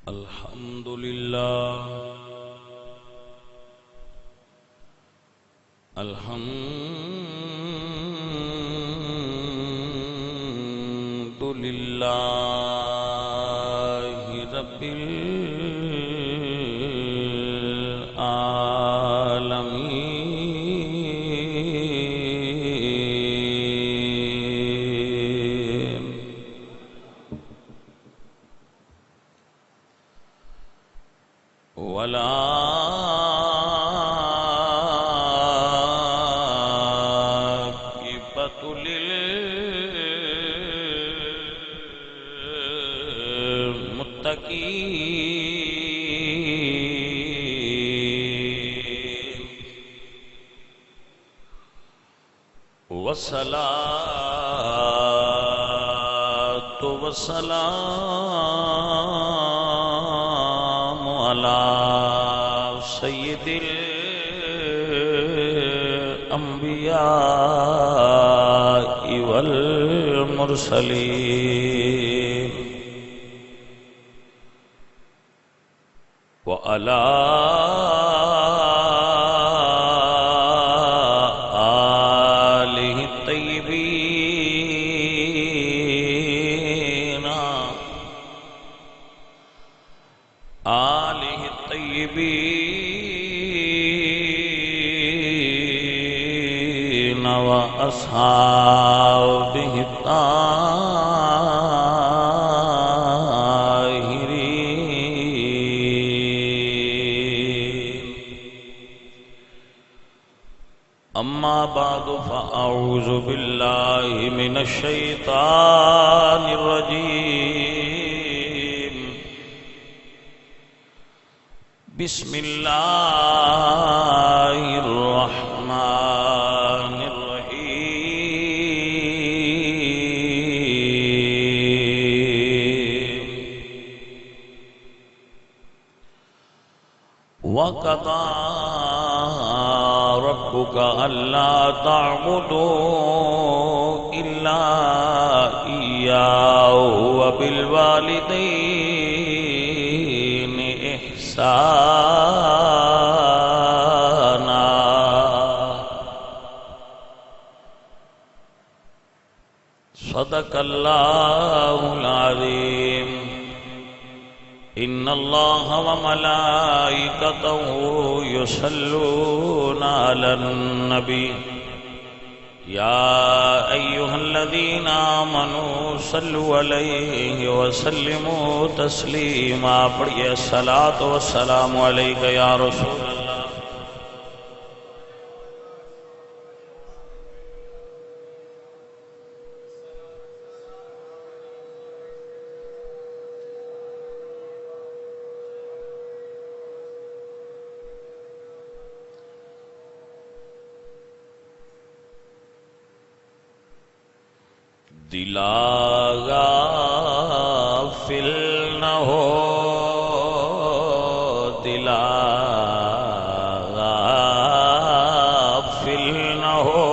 الحمد لله الحمد لله رب العالمين والعاقبة للمتقين والصلاة والسلام على سيد الأنبياء والمرسلين وعلى آله الطيبين وأصحابه الطاهرين أما بعد فأعوذ بالله من الشيطان الرجيم بسم الله الرحمن الرحيم وقضى ربك ألا تعبدوا إلا إياه وبالوالدين إحسانا صدق الله العظيم إن الله وملائكته يصلون على النبي يا أيها الذين آمنوا صلوا عليه وسلموا تسليما پڑھئے الصلاة والسلام عليك يا رسول الله دلا غافل نہ ہو دلا غافل نہ ہو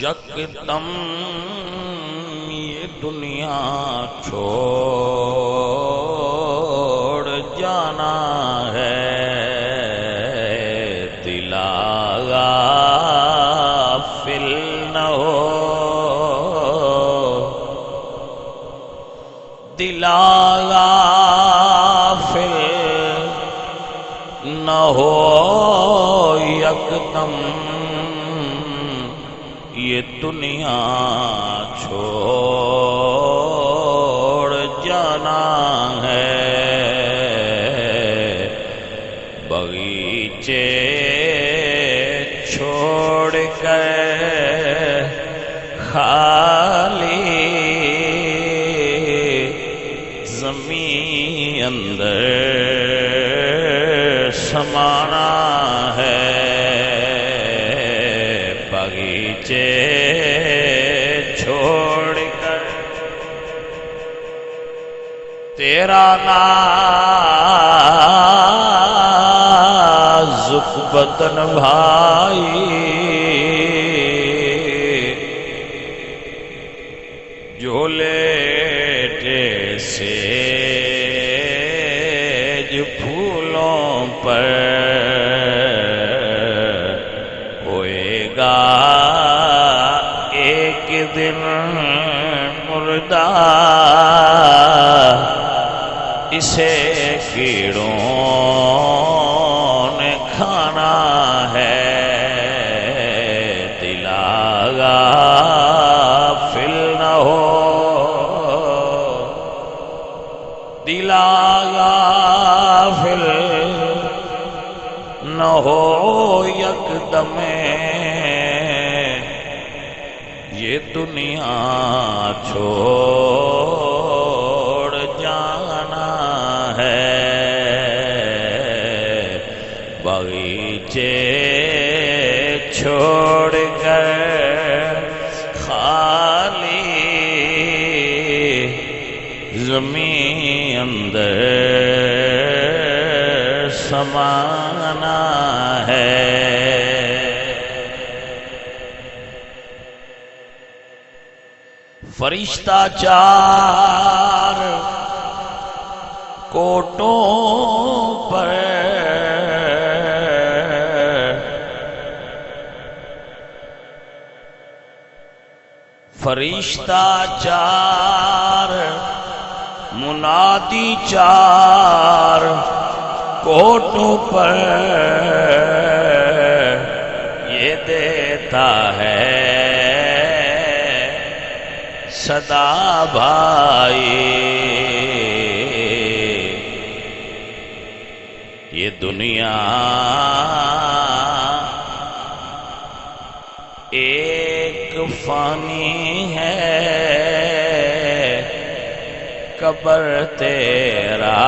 یکدم یہ دنیا چھوڑ جانا ہے دلا غافل دلا غافل نہ ہو یکدم یہ دنیا چھوڑ جانا ہے بغیچے چھوڑ کر خالی زمین اندر سمانا ہے بغیچے چھوڑ کر تیرا نازک بدن بھائی جو لیٹے سیج پھولوں پر ہوئے گا ایک دن مردہ، اسے کیڑوں نے کھانا ہے، دل غافل نہ ہو، دل غافل نہ ہو، یکدم یہ دنیا چھوڑ جانا ہے، باغیچے چھوڑ کر خالی زمین اندر سمانا ہے۔ فرشتہ چار کوٹوں پر فرشتہ چار منادی چار کوٹوں پر یہ دیتا ہے صدا بھائی، یہ دنیا ایک فانی ہے، قبر تیرا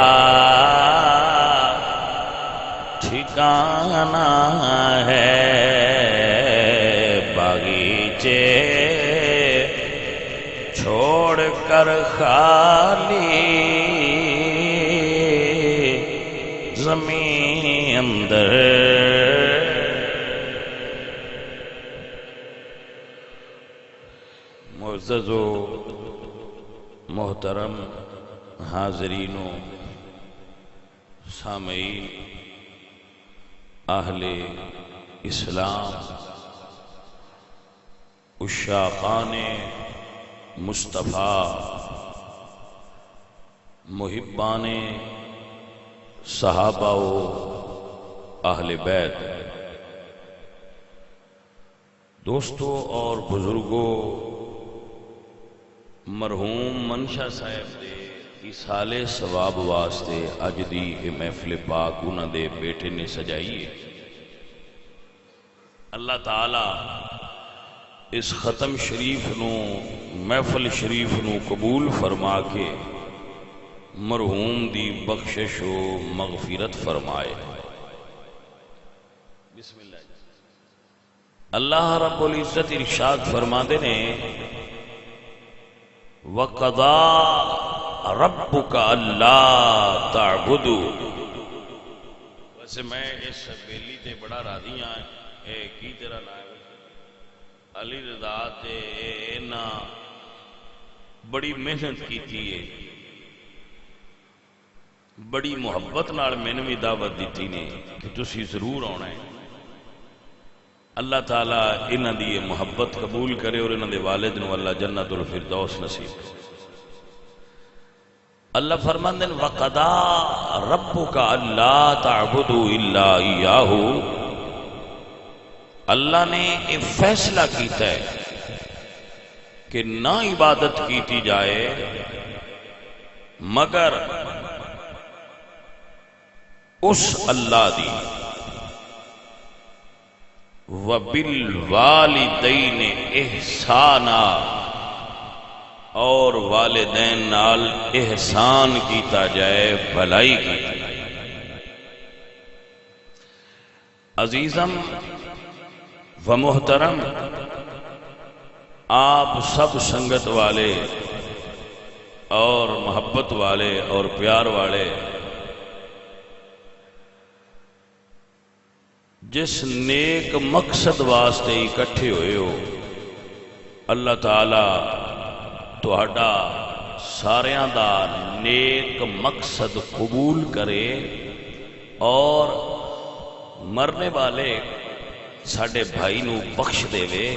ٹھکانہ ہے، باغیچے چھوڑ کر خالی زمین اندر معزز و محترم حاضرین و سامعین اہل اسلام، عشاقان مصطفیٰ، محبان صحابہ و اہل بیت، دوستوں اور بزرگوں، مرحوم منشا صاحب دے ایصال ثواب واسطے اج دی یہ محفل پاک انہاں دے بیٹے نے سجائی ہے۔ اللہ تعالی اس ختم شریف نو، محفل شریف نو قبول فرما کے مرحوم دی بخشش و مغفرت فرمائے۔ بسم اللہ۔ اللہ رب العزت ارشاد فرماتے نے وَقَضَى رَبُّكَ أَلَّا تَعْبُدُوا۔ ویسے میں اس بیلی تے بڑا راضی ہاں، کی تیرا نام ہے علی رضا تے نا بڑی محنت کیتی ہے، بڑی محبت نال مینوں بھی دعوت دیتی نے کہ تسی ضرور آنا ہے۔ اللہ تعالیٰ انہاں دی محبت قبول کرے اور انہاں دے والد نو اللہ جنت الفردوس نصیب کرے۔ اللہ فرماندے ہیں وَقَضَى رَبُّكَ أَلَّا تَعْبُدُوا إِلَّا إِيَّاهُ، اللہ نے ایک فیصلہ کیتا ہے کہ نہ عبادت کیتی جائے مگر اس اللہ دی، وَبِالْوَالِدَيْنِ إِحْسَانًا، اور والدین نال احسان کیتا جائے، بھلائی کیتا جائے۔ عزیزم و محترم، آپ سب سنگت والے اور محبت والے اور پیار والے جس نیک مقصد واسطے اکٹھے ہوئے ہو، اللہ تعالی تہاڈا ساریاں دا نیک مقصد قبول کرے اور مرنے والے ساڈے بھائی نو بخش دے وے،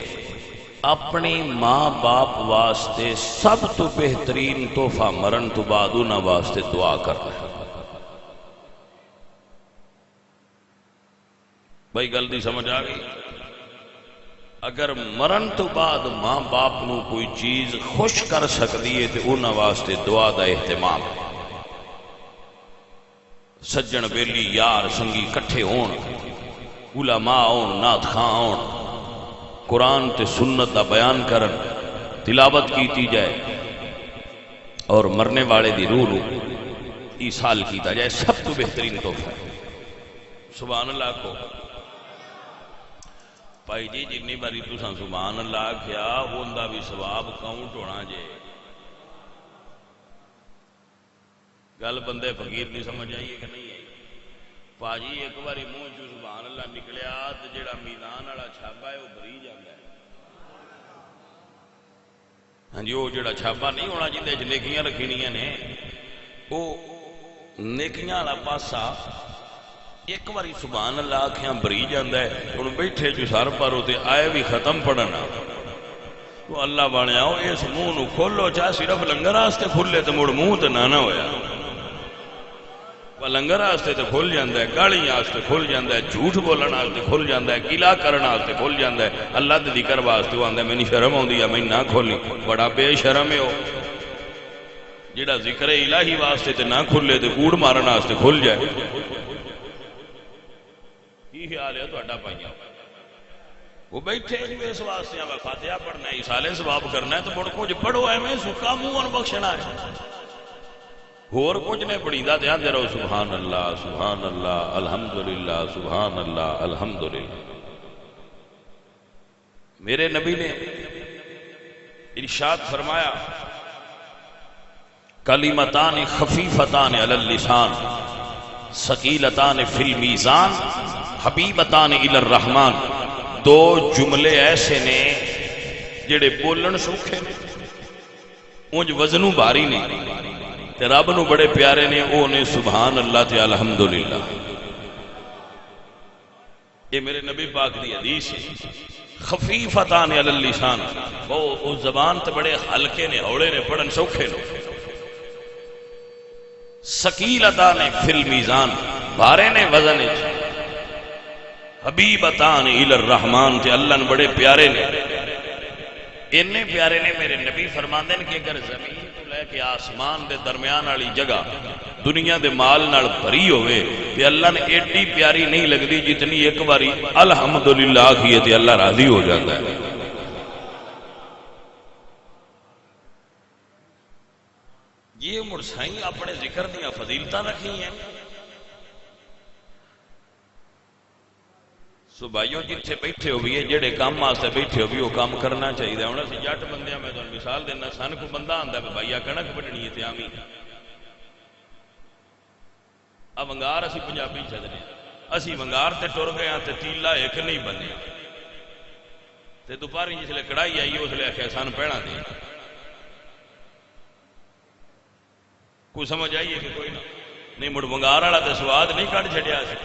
اپنی ماں باپ واسطے سب تو بہترین تحفہ مرن تو بعد انہاں واسطے دعا کرنا ہے۔ بھائی گل دی سمجھ آ گئی؟ اگر مرن تو بعد ماں باپ نو کوئی چیز خوش کر سکتی ہے تو انہاں واسطے دعا دا اہتمام ہے۔ سجن بیلی یار سنگی کٹھے ہون، علماء ہون، نعت خواں ہون، قرآن تے سنت دا بیان کرن، تلاوت کیتی جائے اور مرنے والے دی روح نو ایصال کیتا جائے، سب تو بہترین تحفہ ہے۔ سبحان اللہ کو بھائی جی جنی باری تساں سبحان اللہ کیا ہوندا بھی ثواب کاؤنٹ ہونا جے۔ گل بندے فقیر نہیں سمجھ آئی ہے کہ نہیں ہے؟ پاجی ایک باری منہ چ سبحان اللہ نکلیا تو جڑا میدان والا چھاپا ہے وہ بری جاتا ہے۔ ہاں جی وہ جڑا چھاپا نہیں ہونا جندے چ نیکیاں رکھنیاں نے، وہ نیکیاں والا پاسا ایک باری سبحان اللہ آکھیاں بری جاندہ ہے۔ ہن بیٹھے جو سر پر ہوتے آئے بھی ختم پڑھنا تو اللہ بانے آؤ اس منہ نو کھولو، چاہے صرف لنگر واسطے کھلے تو مڑ منہ تے نہ ہویا، لنگر واسطے تو کھل جاندہ ہے، گاڑی واسطے کھل جاندہ ہے، جھوٹ بولن واسطے کھل جاندہ ہے، گلا کرن واسطے کھل جاندہ ہے، اللہ دے ذکر واسطے وہ آندا ہے مینوں شرم آوندی ہے میں نہ کھولی۔ بڑا بے شرم ہے ہو جڑا ذکر الہی واسطے تے نہ کھلے تے کوڑ مارن واسطے کھل جائے۔ کی خیال ہے تہاڈا پائیاں؟ وہ بیٹھے جو اس واسطے میں فاتحہ پڑھنا ہے، ایصال ثواب کرنا ہے تو مڑ کچھ پڑھو ایویں سکا منہ بخشنا ہے، اور کچھ نہیں پڑھیدا تے آندے رہو سبحان اللہ سبحان اللہ الحمدللہ سبحان اللہ الحمدللہ۔ میرے نبی نے ارشاد فرمایا کلمتان خفیفتان علی اللسان ثقیلتان فی المیزان حبیبتان الی الرحمن۔ دو جملے ایسے نے جڑے بولن سوکھے نے اونج وزنوں بھاری نے تے رب نو بڑے پیارے نے، او نے سبحان اللہ تے الحمدللہ۔ یہ میرے نبی پاک دی حدیث ہے۔ خفیفتان علی اللسان، وہ زبان تے بڑے ہلکے نے، ہوڑے نے، پڑھن سوکھے نے۔ ثقیلتان فی المیزان، بھارے نے وزن وچ۔ حبیبتان الی الرحمن، تے اللہ نے بڑے پیارے نے۔ اتنے پیارے نے میرے نبی فرماندے نے کہ اگر زمین تو لے کے آسمان دے درمیان والی جگہ دنیا دے مال نال بھری ہوئے تے اللہ نے ایڈی پیاری نہیں لگدی جتنی ایک باری الحمدللہ آکھیے تے اللہ راضی ہو جاتا ہے۔ یہ مرسائیں اپنے ذکر دیا فضیلتاں رکھی ہیں۔ سو بھائیوں جتھے بیٹھے ہو بھی ہے جڑے کام واسطے بیٹھے ہو بھی وہ کام کرنا چاہیے۔ ہن اسی جٹ بندیاں میں تمہیں مثال دینا، سن کو بندہ آندا ہے بھائیا کنک وڈنی ہے تے آویں ا ونگار اسی پنجابی چدنے اسی ونگار تے ٹر گئے تے تیلا ایک نہیں بنیا تے دوپہری جسلے کڑائی آئی اس لیے آخیا سن پہنا دے۔ کوئی سمجھ آئیے کہ کوئی نہ نہیں؟ مڑ ونگار والا تے سواد نہیں کٹ چھڈیا سی۔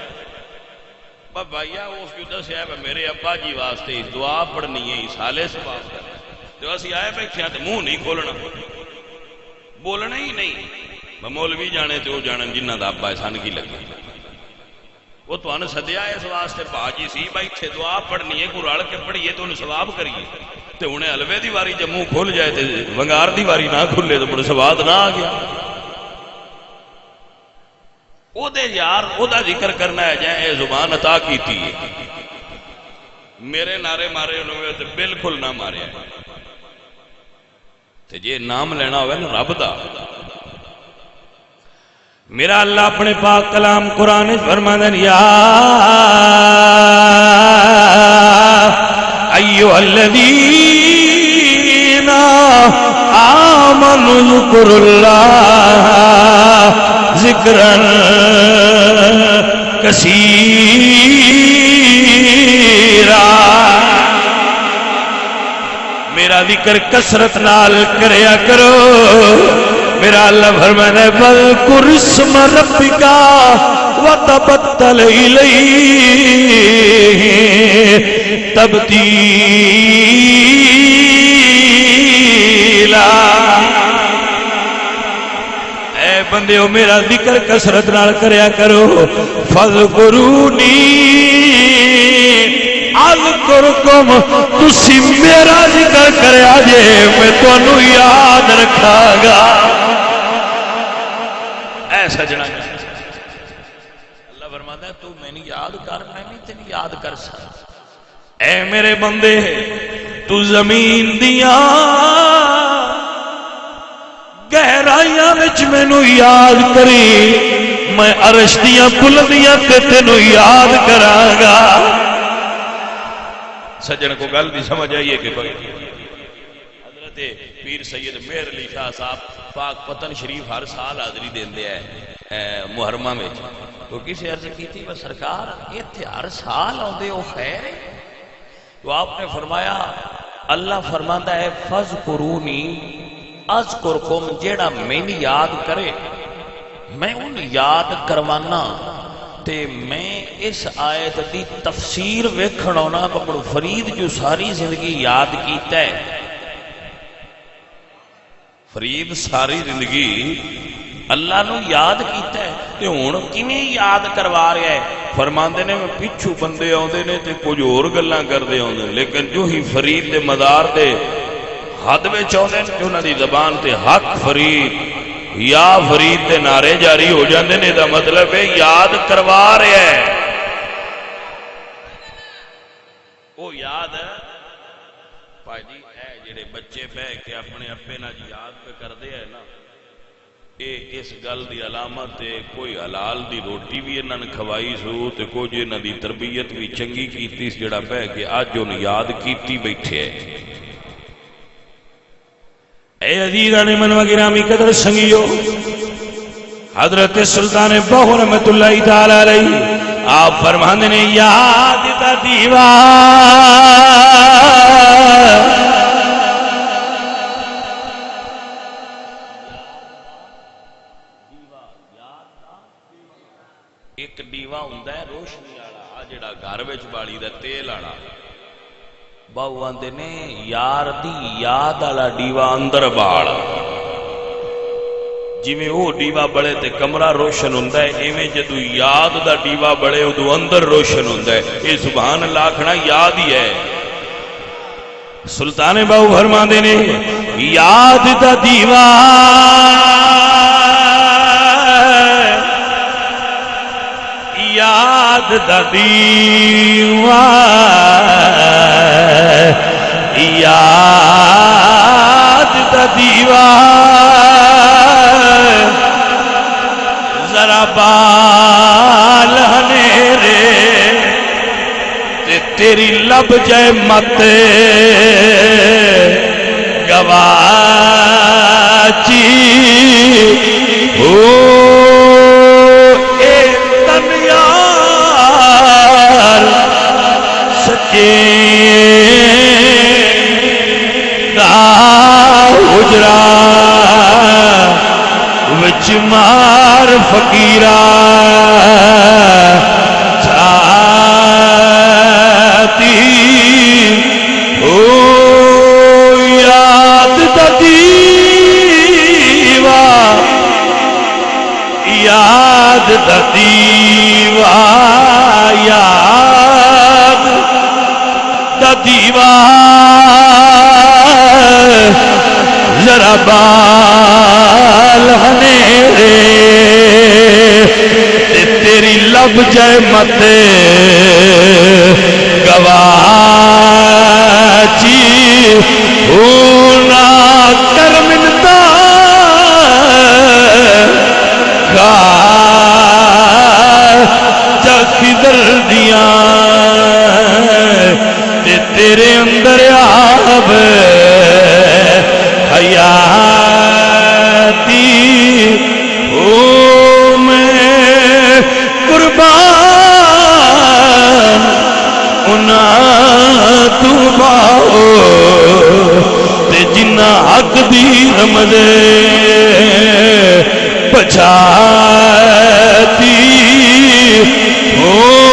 بھائیا اس کو دسیا میرے ابا جی واسطے دعا پڑھنی ہے، ایصال ثواب کرنا، تو اسی آئے بیٹھے ہیں تو منہ نہیں کھولنا، بولنا ہی نہیں۔ مولوی جانے تو وہ جانن جنہ دا ابا سن کی لگے، وہ تو انہوں سدیا اس واسطے باجی سی بیٹھے دعا پڑھنی ہے، کو رل کے پڑھیے تو انہوں ثواب کریے، تو انہیں حلوے دی واری جب منہ کھول جائے تو ونگار دی واری نہ کھلے تو مڑ سواد نہ آ گیا۔ او دے یار او دا ذکر کرنا ہے جائے اے زبان عطا کیتی ہے، میرے نعرے مارے انہوں نے بالکل نہ مارے ہیں، تے جے نام لینا ہوئے نا رب دا۔ میرا اللہ اپنے پاک کلام قرآن فرماندن یا ایھا الذین آمنوا اذکروا اللہ ذکرا کثیرا، میرا ذکر کثرت نال کریا کرو۔ میرا اللہ فرمانا ہے وَاذْكُرِ اسْمَ رَبِّكَ وَتَبَتَّلْ إِلَيْهِ تَبْتِيلًا۔ اے بندیو میرا ذکر کثرت نال کریا کرو، فَاذْكُرُونِي اذکرکم، تسی میرا ذکر کریا جے میں تانوں یاد رکھا گا۔ اے سجنا اللہ فرماتا ہے تو میں نے یاد کر، میں نہیں تیری یاد کر سکتا۔ اے میرے بندے تو زمین دیاں گہرائیاں وچ مینوں یاد کری، میں عرش دیاں بلندیاں تے تینوں یاد کراں گا۔ سجن کو گل بھی سمجھ آئیے کہ کوئی حضرت پیر سید مہر علی شاہ صاحب پاک پتن شریف ہر سال حاضری دیندے ہیں محرمہ میں، تو کسی عرض کی تھی وہ سرکار یہ ہر سال آندے ہو خیر ہے؟ تو آپ نے فرمایا اللہ فرماتا ہے فَاذْكُرُونِي اذکرکم، جیڑا میں نے یاد کرے میں ان یاد کروانا۔ تے میں اس آیت دی تفسیر ویکھن آنا بڑو فرید جو ساری زندگی یاد کیتا ہے، فرید ساری زندگی اللہ نو یاد کیتا ہے تے ہن کیویں یاد کروا رہا ہے؟ فرماندے نے میں پچھو بندے آندے نے تے کچھ اور گلاں کردے آندے، لیکن جو ہی فرید دے مدار دے حد وچ آندے نے انہاں دی زبان تے حق فرید یا فرید دے نعرے جاری ہو جاندے نے، دا مطلب ہے یاد کروا رہا ہے۔ وہ یاد ہے بھائی جی، اے جڑے بچے بہ کے اپنے ابے نال یاد پہ کردے ہیں نا، اے اس گل دی علامت ہے کوئی حلال دی روٹی بھی انہاں نے کھوائی سو تے کچھ انہاں دی تربیت بھی چنگی کیتی جڑا بہ کے اج ان یاد کیتی بیٹھے ہے۔ اے عزیزان من و گرامی قدر سنگیو، حضرت سلطان بہو رحمت اللہ تعالی علیہ آپ فرماندے نے یاد دا دیوا ایک دیوا ہوندا ہے روشنی والا، آ جڑا گھر وچ بالی دا تیل والا، باؤ آندے نے یار دی یاد والا دیوا اندر بال، جویں وہ دیوا بڑے تے کمرہ روشن ہوندا ہے، ایویں جدوں یاد دا دیوا بڑے ادوں اندر روشن ہوندا ہے۔ اے سبحان اللہ آکھنا یاد ہی ہے۔ سلطان باؤ فرماندے نے یاد دا دیوا یاد دا دیوا یاد دا دیوا ذرا بالنے رے تے تیری لب جائے مت گواچی ہو اے تن یار سچے اجرا وچ مار فقیرا چھاتی او یاد دا دیوا یاد دا دیوا یاد دا دیوا ذرا بالنے رے تیری لب جائے مت گواچی ہونا کر منتا جا کدھر دیاں تیرے اندر آب حیاتی او میں قربان انہاں تو باؤ تے جنہ حق دی رمدے چاہتی ہوں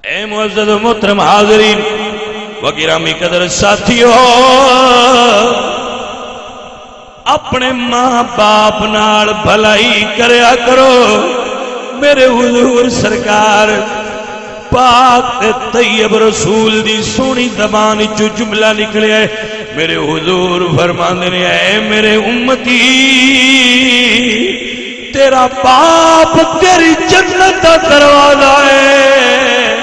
اے معزز و محترم حاضرین و گرامی قدر ساتھیو، اپنے ماں باپ نال بھلائی کریا کرو۔ میرے حضور سرکار پاک طیب رسول دی سونی زبان چو جملہ نکلے ہے، میرے حضور فرماندے نے اے میرے امتی، تیرا باپ تیری جنت دا دروازہ ہے،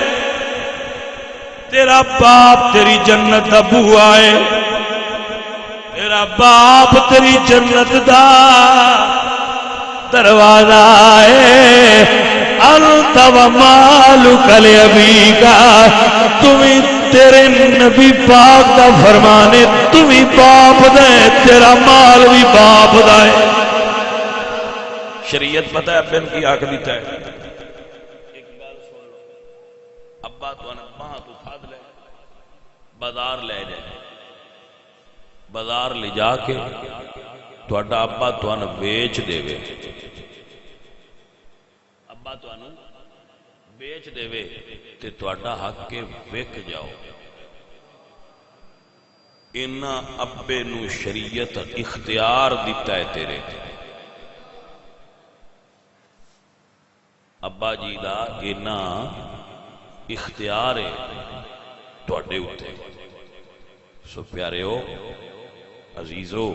تیرا باپ تیری جنت دا بوا ہے، تیرا باپ تیری جنت دا دروازہ ہے۔ انت و مالک لابیک، تمہیں تیرے نبی پاک دا فرمانے تمہیں باپ دے، تیرا مال بھی باپ دا ہے۔ شریعت پتہ ہے ابن کی آنکھ دیتا ہے، ایک بار سن لو، ابا تو ماں تو کھاد لے، بازار لے جائے، بازار لے جا کے تھوڑا ابا تو بیچ دے وے، ابا تو بیچ دے وے تے تھوڑا حق کے وک جاؤ۔ انہاں ابے نو شریعت اختیار دیتا ہے تیرے، ابا جی دا انہاں اختیار ہے تواڈے اوتے۔ سو پیاریو عزیزو،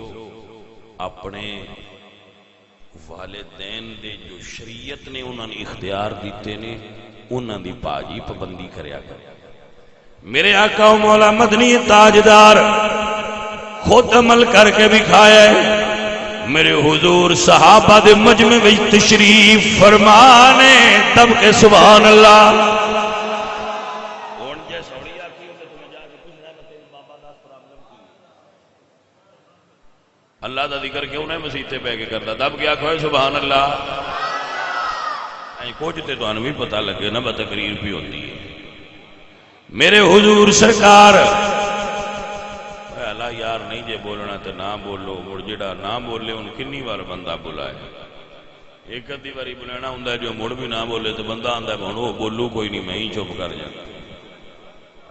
اپنے والدین دے جو شریعت نے انہاں نے اختیار دیتے نے، انہاں دی پاجی پابندی کریا کر۔ میرے آقا و مولا مدنی تاجدار خود عمل کر کے بھی کھایا ہے۔ میرے حضور صحابہ دے مجمع وچ تشریف فرمانے تب کہ سبحان اللہ اللہ دا ذکر کیوں نہیں مسیطے پہ کے کرتا، دب کیا کھوئے سبحان اللہ۔ کچھ تے تو انہوں بھی پتہ لگے نا، بتقریر بھی ہوتی ہے۔ میرے حضور سرکار اللہ یار نہیں جے بولنا تو نہ بولو، مڑ جڑا نہ بولے ان کنی بار بندہ بلائے، ایک ادھی باری بلانا ہوں جو مڑ بھی نہ بولے تو بندہ آندا ہے بھونو بولو کوئی نہیں، میں ہی چپ کر جاتا۔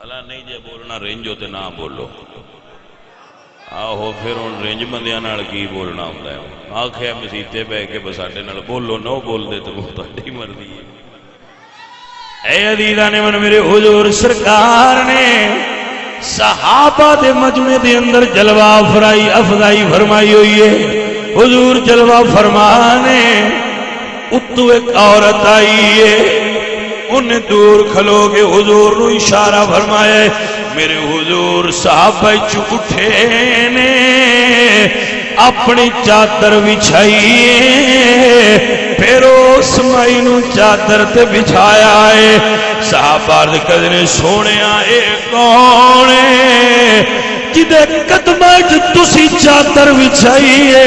اللہ نہیں جے بولنا رینج ہو تو نہ بولو، آہو پھر ان رینج بندیاں نال کی بولنا ہوں ہے، آنکھیں مسیطے بے کے بساٹے نال بولو نو بول دے تو مختلف مردی ہے۔ اے عزیزاں نے من میرے حضور سرکار نے صحابہ دے مجمع دے اندر جلوہ افزائی فرمائی ہوئی ہے۔ حضور جلوہ فرمانے اتو ایک عورت آئی ہے، انہیں دور کھلو کے حضور نو اشارہ فرمایا ہے۔ میرے حضور صحابہ اٹھے نے اپنی چادر بچھائیے، پھر اس مائی نو چادر تے بچھایا ہے۔ صحابہ کہتے نے سونے اے کون ہے جدے قدمہ تسی چادر بچھائیے؟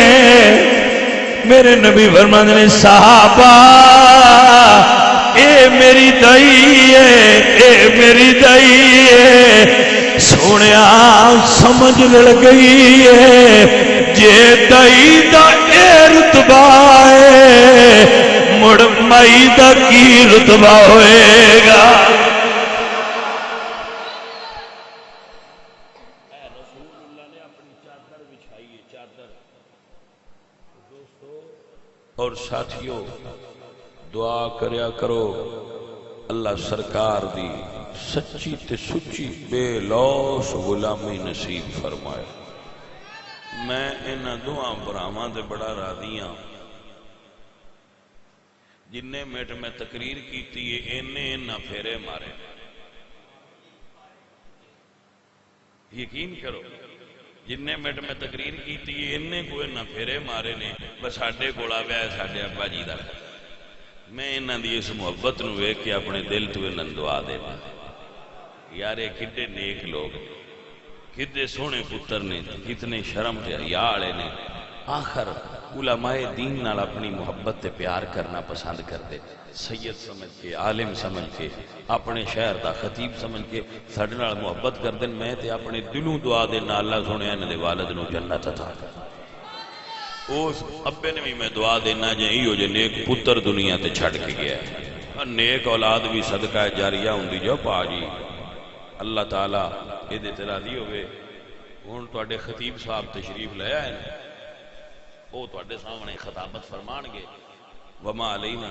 میرے نبی فرماتے نے صحابہ اے میری دائی ہے، اے میری دائی ہے۔ سونیا سمجھ لڑ گئی ہے جے دائی دا اے رتبہ ہے، مڑ مائی دا کی رتبہ ہوئے گا۔ رسول اللہ نے اپنی چادر بچھائی ہے، چادر۔ دوستو اور ساتھیوں دعا کریا کرو اللہ سرکار دی سچی تے سچی بے لوس غلامی نصیب فرمائے۔ میں انہاں دعا براہماں دے بڑا راضی ہاں، جنہیں منٹ میں تقریر کیتی ہے انہیں پھیرے مارے، یقین کرو جنہیں منٹ میں تقریر کیتی ہے انہیں کوئی نہ پھیرے مارے نے، بس ساڈے کول آویا ہے ساڈے ابا جی دا۔ میں انہاں دی اس محبت نو ویکھ کے اپنے دل تو انہاں دعا دینا، یار یہ کڈے نیک لوگ، کتنے سونے پتر نے، کتنے شرم تے حیا والے نے، آخر علماء دین نال اپنی محبت تے پیار کرنا پسند کرتے، سید سمجھ کے، عالم سمجھ کے، اپنے شہر دا خطیب سمجھ کے ساڈے نال محبت کردے۔ میں تے اپنے دلوں دعا دینا اللہ سونے انہاں دے والد نو جنت عطا کر۔ اس ابے نے بھی میں دعا دینا جے ایو جے نیک پتر دنیا تے چھڑ کے گیا ہے، نیک اولاد بھی صدقہ جاریہ ہوندی جو پا جی اللہ تعالیٰ یہ تے راضی ہوئے۔ ہن تواڈے خطیب صاحب تشریف لے آئے نے، وہ تواڈے سامنے خطابت فرمان گے، وما علینا